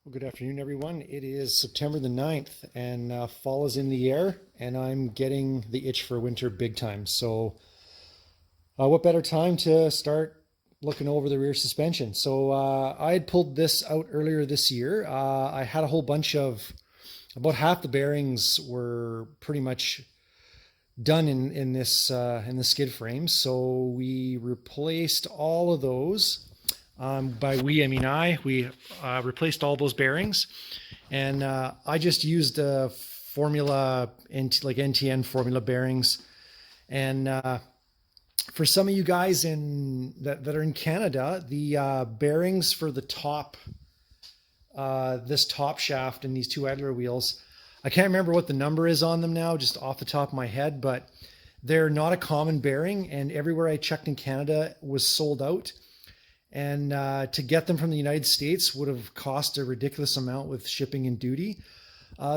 Well, good afternoon, everyone. It is September the 9th, and fall is in the air, and I'm getting the itch for winter big time. So, what better time to start looking over the rear suspension? So, I had pulled this out earlier this year. I had a whole bunch of, about half the bearings were pretty much done in the skid frame. So, we replaced all of those. By we, I mean I. We replaced all those bearings, and I just used formula, like NTN formula bearings. And for some of you guys that are in Canada, the bearings for the top, this top shaft and these two idler wheels, I can't remember what the number is on them now, just off the top of my head, but they're not a common bearing, and everywhere I checked in Canada was sold out. And to get them from the United States would have cost a ridiculous amount with shipping and duty.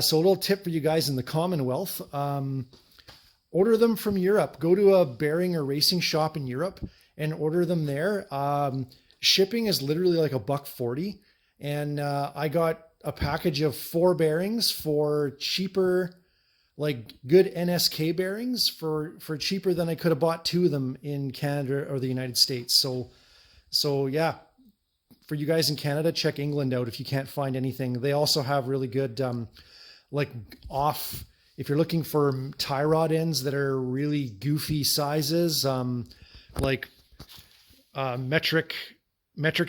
So a little tip for you guys in the Commonwealth, order them from Europe. Go to a bearing or racing shop in Europe and order them there. Shipping is literally like $1.40. And I got a package of 4 bearings for cheaper, like good NSK bearings for cheaper than I could have bought 2 of them in Canada or the United States. So yeah, for you guys in Canada, check England out if you can't find anything. They also have really good, if you're looking for tie rod ends that are really goofy sizes, metric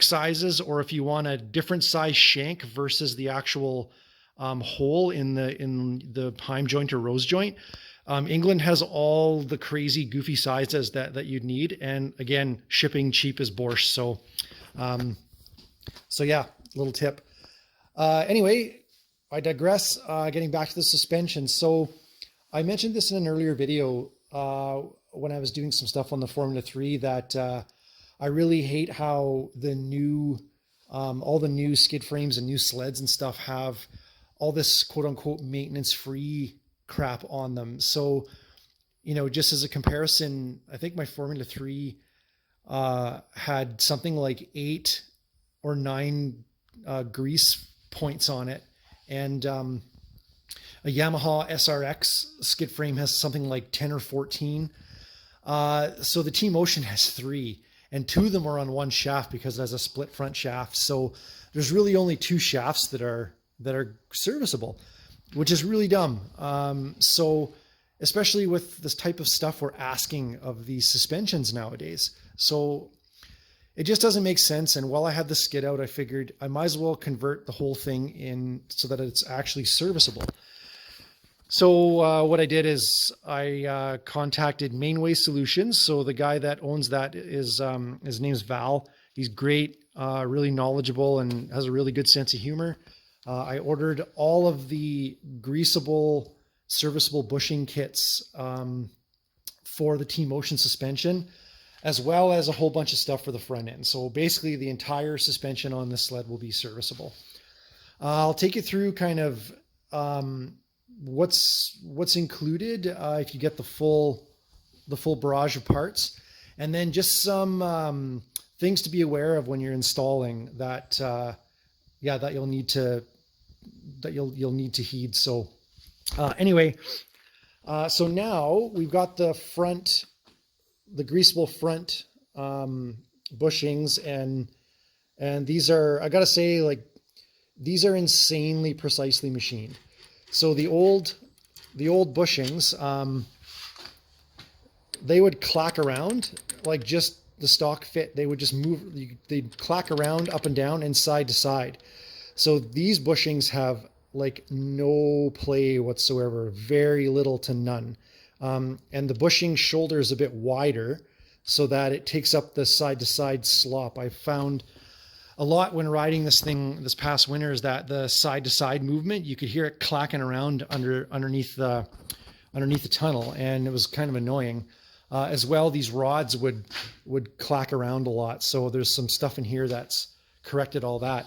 sizes, or if you want a different size shank versus the actual hole in the Heim joint or rose joint. England has all the crazy goofy sizes that you'd need. And again, shipping cheap as borscht. So yeah, little tip. Anyway, I digress, getting back to the suspension. So I mentioned this in an earlier video, when I was doing some stuff on the Formula 3 that, I really hate how all the new skid frames and new sleds and stuff have all this quote unquote maintenance free crap on them. So, just as a comparison, I think my Formula 3 had something like 8 or 9 grease points on it. And a Yamaha SRX skid frame has something like 10 or 14. So the tMotion has 3, and 2 of them are on one shaft because it has a split front shaft. So there's really only 2 shafts that are serviceable, which is really dumb. So especially with this type of stuff we're asking of these suspensions nowadays. So it just doesn't make sense. And while I had the skid out, I figured I might as well convert the whole thing in so that it's actually serviceable. So what I did is I contacted Mainway Solutions. So the guy that owns that is, his name's Val. He's great, really knowledgeable, and has a really good sense of humor. I ordered all of the greaseable, serviceable bushing kits for the tMotion suspension, as well as a whole bunch of stuff for the front end. So basically the entire suspension on this sled will be serviceable. I'll take you through kind of what's included if you get the full barrage of parts, and then just some things to be aware of when you're installing that that you'll need to heed. So anyway, so now we've got the greaseable front bushings, and these are, I gotta say, like, these are insanely precisely machined. So the old bushings, they would clack around like just the stock fit. They would just move, they'd clack around up and down and side to side. So these bushings have like no play whatsoever, very little to none. And the bushing shoulder is a bit wider so that it takes up the side to side slop. I found a lot when riding this thing this past winter is that the side to side movement, you could hear it clacking around underneath the tunnel, and it was kind of annoying. As well, these rods would clack around a lot. So there's some stuff in here that's corrected all that.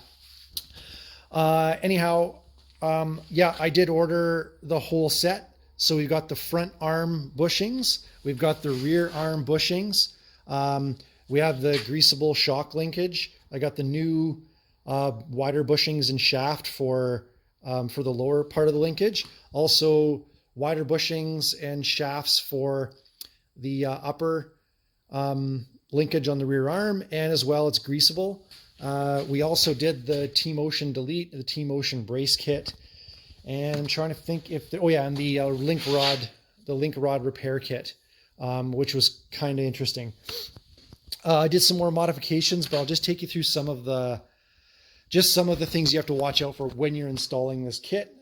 Anyhow, I did order the whole set. So we've got the front arm bushings, we've got the rear arm bushings, we have the greaseable shock linkage. I got the new wider bushings and shaft for the lower part of the linkage. Also wider bushings and shafts for the upper linkage on the rear arm, and as well it's greasable. We also did the tMotion delete, the tMotion brace kit, and I'm trying to think if the, and the link rod repair kit, which was kind of interesting. I did some more modifications, but I'll just take you through some of the things you have to watch out for when you're installing this kit.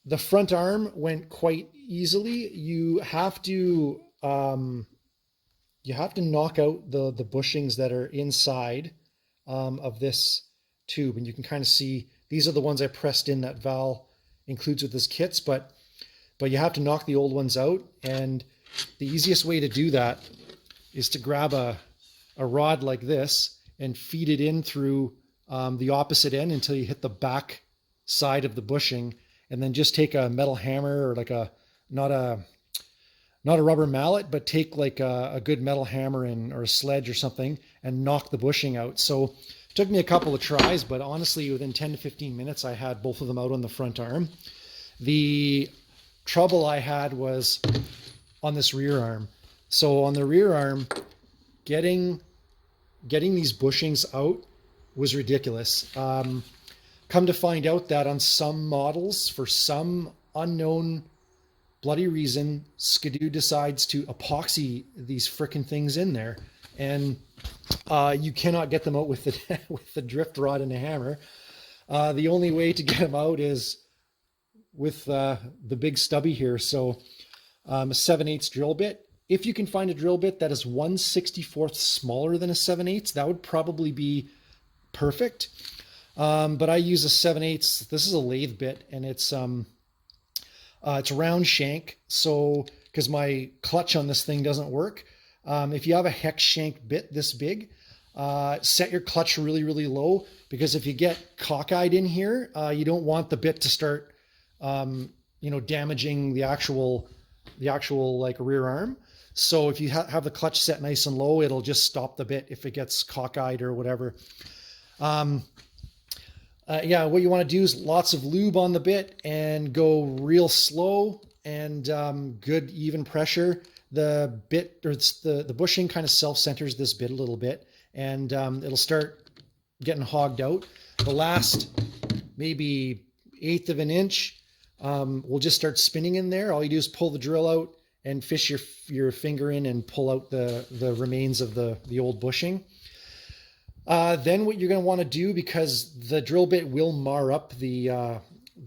The front arm went quite easily. You have to knock out the bushings that are inside of this tube, and you can kind of see these are the ones I pressed in that Val includes with his kits, but you have to knock the old ones out, and the easiest way to do that is to grab a rod like this and feed it in through the opposite end until you hit the back side of the bushing, and then just take a metal hammer, or like not a rubber mallet, but take like a good metal hammer or a sledge or something and knock the bushing out. So it took me a couple of tries, but honestly within 10 to 15 minutes I had both of them out on the front arm. The trouble I had was on this rear arm. So on the rear arm, getting these bushings out was ridiculous. Come to find out that on some models, for some unknown bloody reason, Skidoo decides to epoxy these frickin' things in there, and you cannot get them out with the with the drift rod and a hammer. The only way to get them out is with the big stubby here. So a 7/8 drill bit. If you can find a drill bit that is 1/64 smaller than a 7/8, that would probably be perfect. But I use a 7/8. This is a lathe bit, and it's round shank. So because my clutch on this thing doesn't work, if you have a hex shank bit this big, set your clutch really, really low, because if you get cockeyed in here, you don't want the bit to start, damaging the actual like rear arm. So if you have the clutch set nice and low, it'll just stop the bit if it gets cockeyed or whatever. What you want to do is lots of lube on the bit and go real slow and good even pressure. The bit, or the bushing, kind of self-centers this bit a little bit, and it'll start getting hogged out. The last maybe 1/8 of an inch will just start spinning in there. All you do is pull the drill out and fish your finger in and pull out the remains of the old bushing. Then what you're going to want to do, because the drill bit will mar up the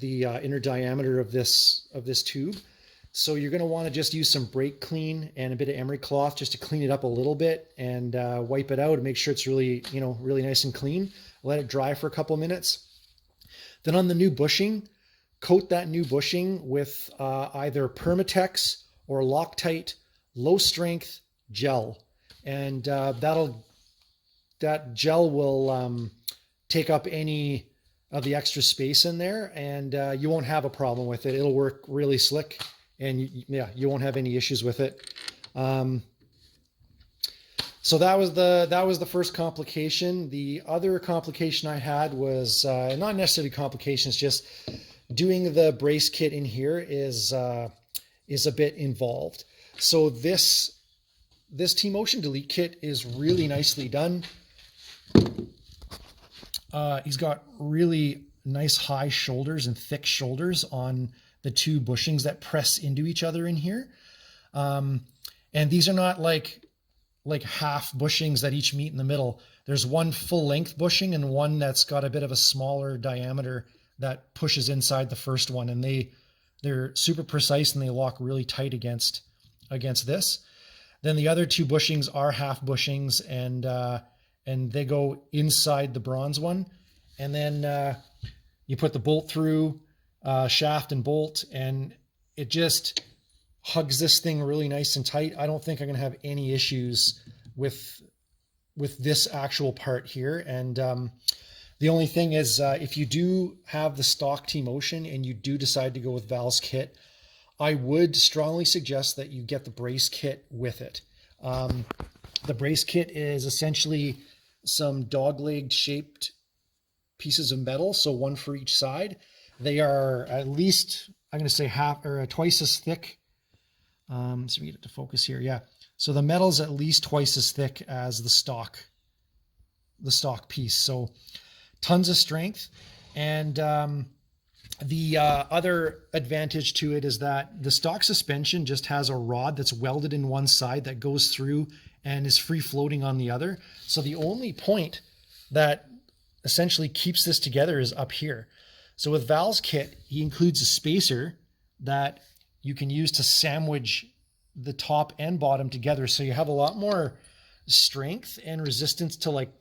inner diameter of this tube, so you're going to want to just use some brake clean and a bit of emery cloth just to clean it up a little bit and wipe it out and make sure it's really nice and clean. Let it dry for a couple of minutes. Then on the new bushing, coat that new bushing with either Permatex or Loctite low strength gel, and that gel will take up any of the extra space in there, and you won't have a problem with it. It'll work really slick, and you won't have any issues with it. So that was the first complication. The other complication I had was not necessarily complications, just doing the brace kit in here is a bit involved. So this tMotion delete kit is really nicely done. He's got really nice high shoulders and thick shoulders on the two bushings that press into each other in here. And these are not like half bushings that each meet in the middle. There's one full length bushing and one that's got a bit of a smaller diameter that pushes inside the first one, and they're super precise and they lock really tight against this. Then the other two bushings are half bushings, and they go inside the bronze one. And then you put the bolt through, shaft and bolt, and it just hugs this thing really nice and tight. I don't think I'm going to have any issues with this actual part here. And the only thing is, if you do have the stock tMotion and you do decide to go with Val's kit, I would strongly suggest that you get the brace kit with it. The brace kit is essentially some dog-legged shaped pieces of metal, so one for each side. They are at least, I'm going to say half or twice as thick. So we get it to focus here. Yeah. So the metal's at least twice as thick as the stock piece. So tons of strength. And the other advantage to it is that the stock suspension just has a rod that's welded in one side that goes through and is free floating on the other. So the only point that essentially keeps this together is up here. So with Val's kit, he includes a spacer that you can use to sandwich the top and bottom together. So you have a lot more strength and resistance to like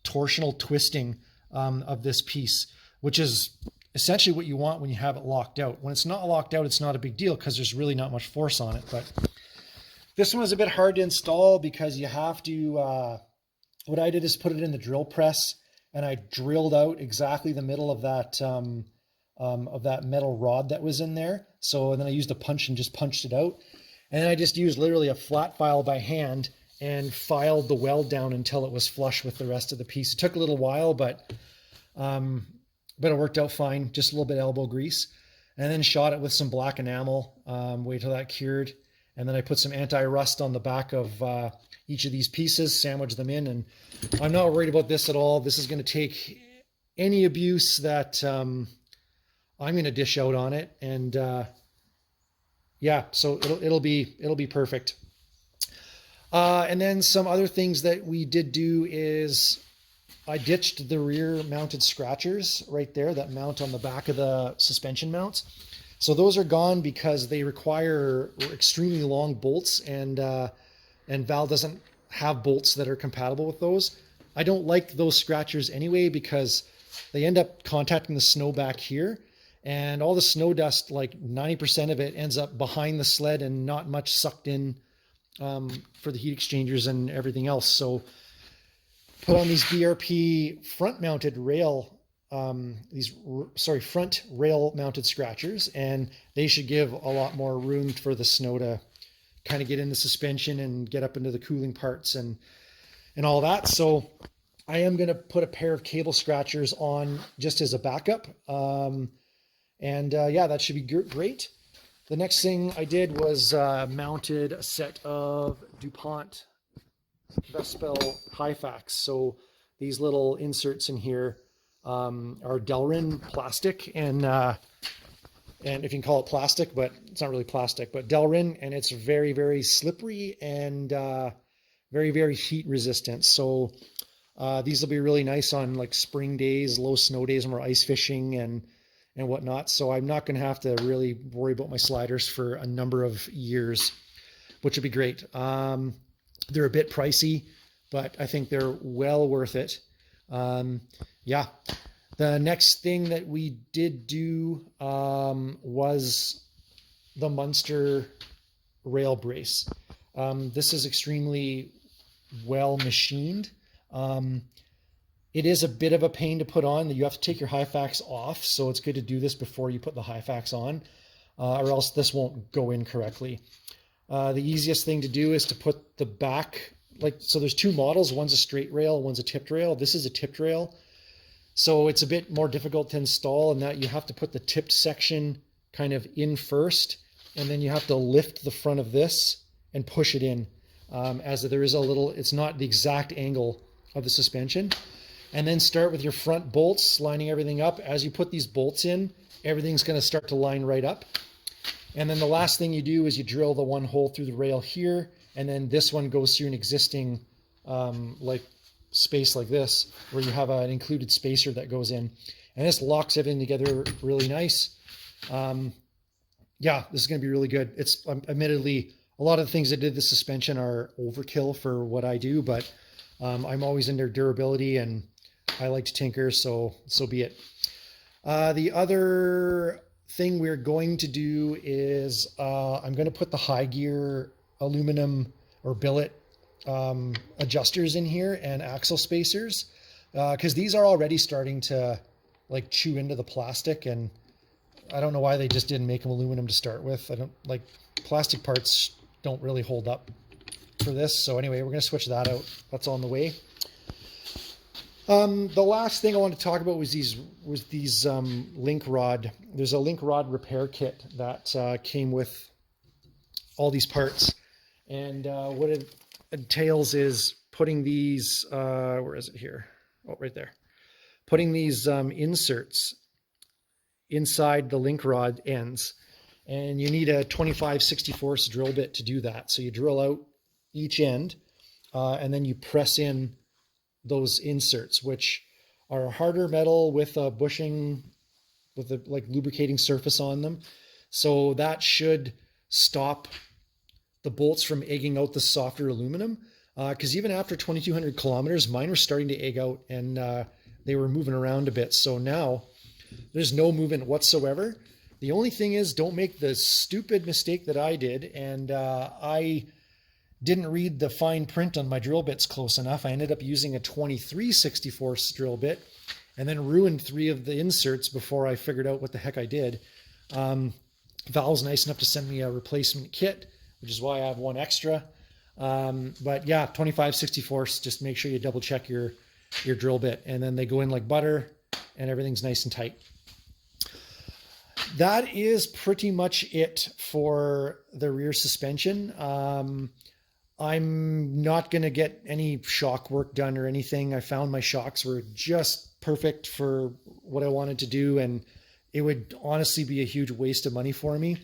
torsional twisting of this piece, which is essentially what you want when you have it locked out. When it's not locked out, it's not a big deal because there's really not much force on it. But this one was a bit hard to install because you have to, what I did is put it in the drill press, and I drilled out exactly the middle of that metal rod that was in there. So then I used a punch and just punched it out. And then I just used literally a flat file by hand and filed the weld down until it was flush with the rest of the piece. It took a little while, but it worked out fine. Just a little bit of elbow grease, and then shot it with some black enamel. Wait till that cured. And then I put some anti-rust on the back of each of these pieces, sandwiched them in, and I'm not worried about this at all. This is going to take any abuse that I'm going to dish out on it, and yeah, so it'll be perfect. And then some other things that we did do is I ditched the rear mounted scratchers right there that mount on the back of the suspension mounts. So those are gone because they require extremely long bolts, and Val doesn't have bolts that are compatible with those. I don't like those scratchers anyway because they end up contacting the snow back here, and all the snow dust, like 90% of it, ends up behind the sled and not much sucked in for the heat exchangers and everything else. So put on these BRP front mounted rail, front rail mounted scratchers, and they should give a lot more room for the snow to kind of get in the suspension and get up into the cooling parts and all that. So I am going to put a pair of cable scratchers on just as a backup. Yeah, that should be great. The next thing I did was mounted a set of Dupont Hyfax. So these little inserts in here are Delrin plastic, and if you can call it plastic, but it's not really plastic, but Delrin, and it's very, very slippery and very, very heat resistant. So these will be really nice on like spring days, low snow days when we're ice fishing and whatnot. So I'm not going to have to really worry about my sliders for a number of years, which would be great. They're a bit pricey, but I think they're well worth it. Yeah. The next thing that we did do was the Munster rail brace. This is extremely well machined. It is a bit of a pain to put on. You have to take your Hyfax off, so it's good to do this before you put the Hyfax on, or else this won't go in correctly. The easiest thing to do is to put the back, so there's two models. One's a straight rail, one's a tipped rail. This is a tipped rail. So it's a bit more difficult to install in that you have to put the tipped section kind of in first, and then you have to lift the front of this and push it in, as there is a little, it's not the exact angle of the suspension. And then start with your front bolts, lining everything up. As you put these bolts in, everything's going to start to line right up. And then the last thing you do is you drill the one hole through the rail here, and then this one goes through an existing space like this, where you have an included spacer that goes in, and this locks everything together really nice. Yeah, this is going to be really good. It's admittedly, a lot of the things that did the suspension are overkill for what I do, but I'm always into durability and I like to tinker, so be it. The other thing we're going to do is I'm going to put the high gear aluminum or billet adjusters in here and axle spacers, because these are already starting to like chew into the plastic, and I don't know why they just didn't make them aluminum to start with. I don't like plastic parts, don't really hold up for this. So anyway, we're going to switch that out. That's on the way. The last thing I want to talk about was these link rod. There's a link rod repair kit that came with all these parts, and what it entails is putting these. Where is it here? Oh, right there. Putting these inserts inside the link rod ends, and you need a 25/64 drill bit to do that. So you drill out each end, and then you press in those inserts, which are harder metal with a bushing, with a like lubricating surface on them. So that should stop the bolts from egging out the softer aluminum. Because even after 2,200 kilometers, mine were starting to egg out, and they were moving around a bit. So now there's no movement whatsoever. The only thing is, don't make the stupid mistake that I did, and I didn't read the fine print on my drill bits close enough. I ended up using a 23/64 drill bit and then ruined 3 of the inserts before I figured out what the heck I did. Valve's nice enough to send me a replacement kit, which is why I have 1 extra. But yeah, 25/64, just make sure you double check your drill bit, and then they go in like butter and everything's nice and tight. That is pretty much it for the rear suspension. I'm not going to get any shock work done or anything. I found my shocks were just perfect for what I wanted to do, and it would honestly be a huge waste of money for me.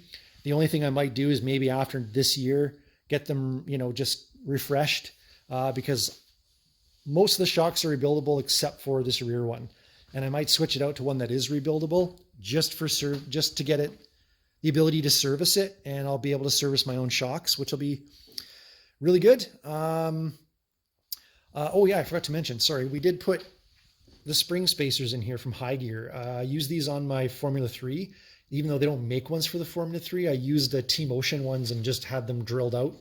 The only thing I might do is maybe after this year, get them, just refreshed, because most of the shocks are rebuildable except for this rear one. And I might switch it out to one that is rebuildable just to get it, the ability to service it, and I'll be able to service my own shocks, which will be really good. Oh yeah, I forgot to mention, sorry, we did put the spring spacers in here from High Gear. I use these on my Formula 3. Even though they don't make ones for the Formula 3, I used the tMotion ones and just had them drilled out,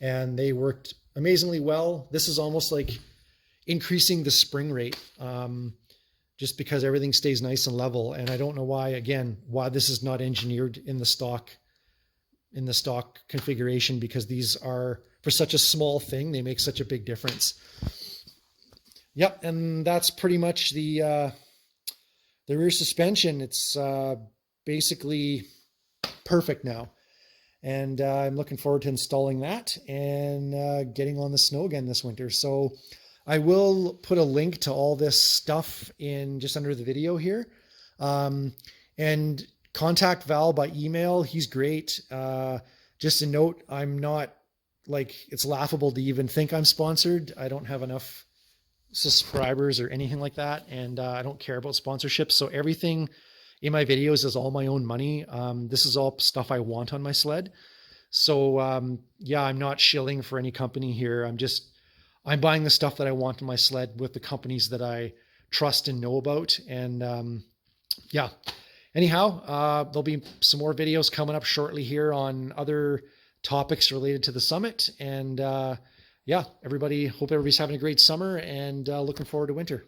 and they worked amazingly well. This is almost like increasing the spring rate, just because everything stays nice and level. And I don't know why this is not engineered in the stock configuration, because these are, for such a small thing, they make such a big difference. Yep, and that's pretty much the rear suspension. It's basically perfect now, and I'm looking forward to installing that and getting on the snow again this winter. So I will put a link to all this stuff in just under the video here, and contact Val by email. He's great. Just a note, I'm not, it's laughable to even think I'm sponsored. I don't have enough subscribers or anything like that, and I don't care about sponsorships. So everything in my videos is all my own money. This is all stuff I want on my sled. So yeah, I'm not shilling for any company here. I'm buying the stuff that I want on my sled with the companies that I trust and know about. And yeah, anyhow, there'll be some more videos coming up shortly here on other topics related to the summit. And yeah, hope everybody's having a great summer, and looking forward to winter.